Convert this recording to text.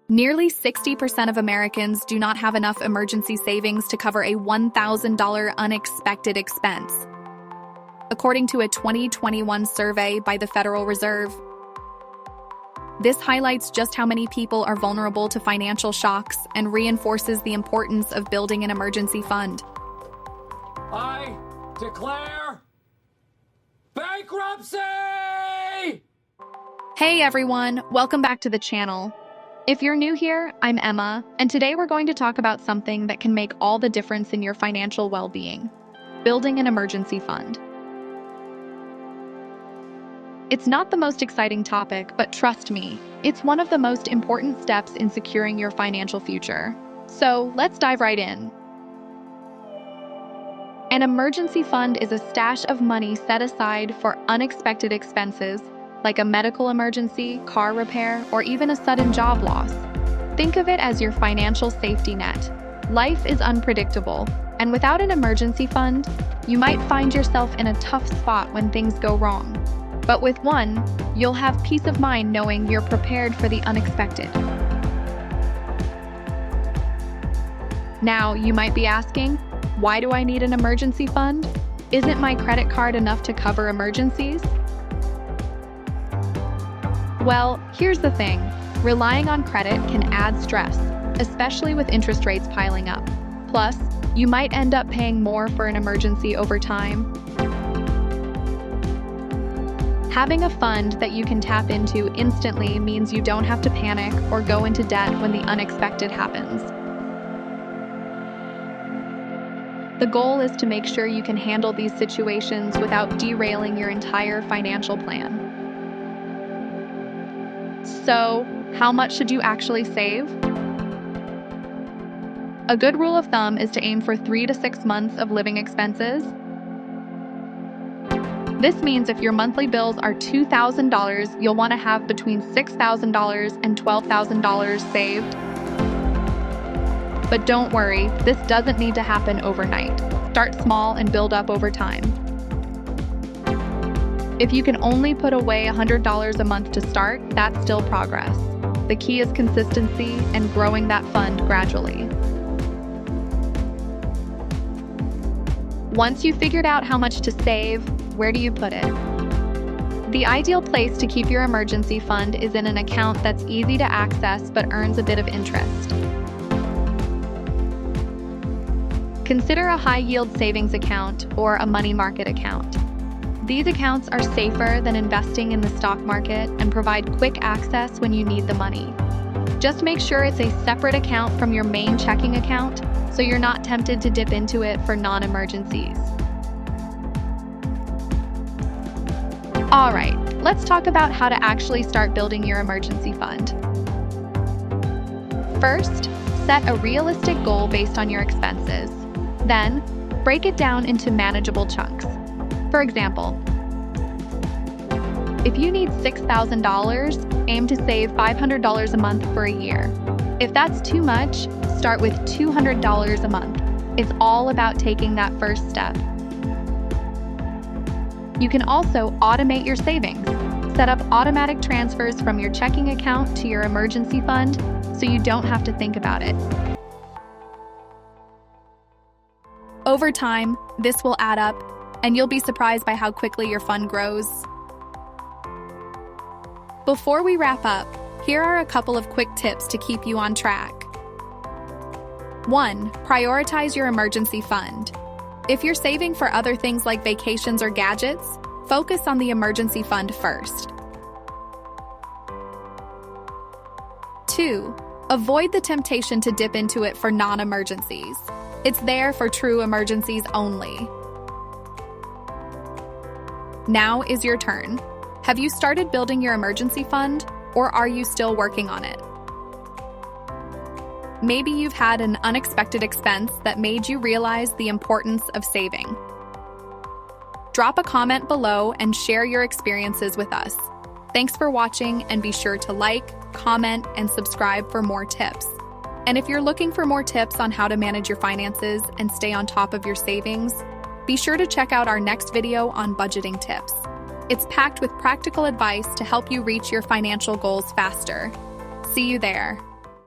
Nearly 60% of Americans do not have enough emergency savings to cover a $1,000 unexpected expense, according to a 2021 survey by the Federal Reserve. This highlights just how many people are vulnerable to financial shocks and reinforces the importance of building an emergency fund. I declare bankruptcy! Hey everyone, welcome back to the channel. If you're new here, I'm Emma, and today we're going to talk about something that can make all the difference in your financial well-being: building an emergency fund. It's not the most exciting topic, but trust me, it's one of the most important steps in securing your financial future. So let's dive right in. An emergency fund is a stash of money set aside for unexpected expenses, like a medical emergency, car repair, or even a sudden job loss. Think of it as your financial safety net. Life is unpredictable, and without an emergency fund, you might find yourself in a tough spot when things go wrong. But with one, you'll have peace of mind knowing you're prepared for the unexpected. Now, you might be asking, why do I need an emergency fund? Isn't my credit card enough to cover emergencies? Well, here's the thing. Relying on credit can add stress, especially with interest rates piling up. Plus, you might end up paying more for an emergency over time. Having a fund that you can tap into instantly means you don't have to panic or go into debt when the unexpected happens. The goal is to make sure you can handle these situations without derailing your entire financial plan. So, how much should you actually save? A good rule of thumb is to aim for 3 to 6 months of living expenses. This means if your monthly bills are $2,000, you'll want to have between $6,000 and $12,000 saved. But don't worry, this doesn't need to happen overnight. Start small and build up over time. If you can only put away $100 a month to start, that's still progress. The key is consistency and growing that fund gradually. Once you've figured out how much to save, where do you put it? The ideal place to keep your emergency fund is in an account that's easy to access but earns a bit of interest. Consider a high-yield savings account or a money market account. These accounts are safer than investing in the stock market and provide quick access when you need the money. Just make sure it's a separate account from your main checking account so you're not tempted to dip into it for non-emergencies. All right, let's talk about how to actually start building your emergency fund. First, set a realistic goal based on your expenses. Then, break it down into manageable chunks. For example, if you need $6,000, aim to save $500 a month for a year. If that's too much, start with $200 a month. It's all about taking that first step. You can also automate your savings. Set up automatic transfers from your checking account to your emergency fund so you don't have to think about it. Over time, this will add up, and you'll be surprised by how quickly your fund grows. Before we wrap up, here are a couple of quick tips to keep you on track. 1. Prioritize your emergency fund. If you're saving for other things like vacations or gadgets, focus on the emergency fund first. 2. Avoid the temptation to dip into it for non-emergencies. It's there for true emergencies only. Now is your turn. Have you started building your emergency fund, or are you still working on it? Maybe you've had an unexpected expense that made you realize the importance of saving. Drop a comment below and share your experiences with us. Thanks for watching, and be sure to like, comment, and subscribe for more tips. And if you're looking for more tips on how to manage your finances and stay on top of your savings, be sure to check out our next video on budgeting tips. It's packed with practical advice to help you reach your financial goals faster. See you there.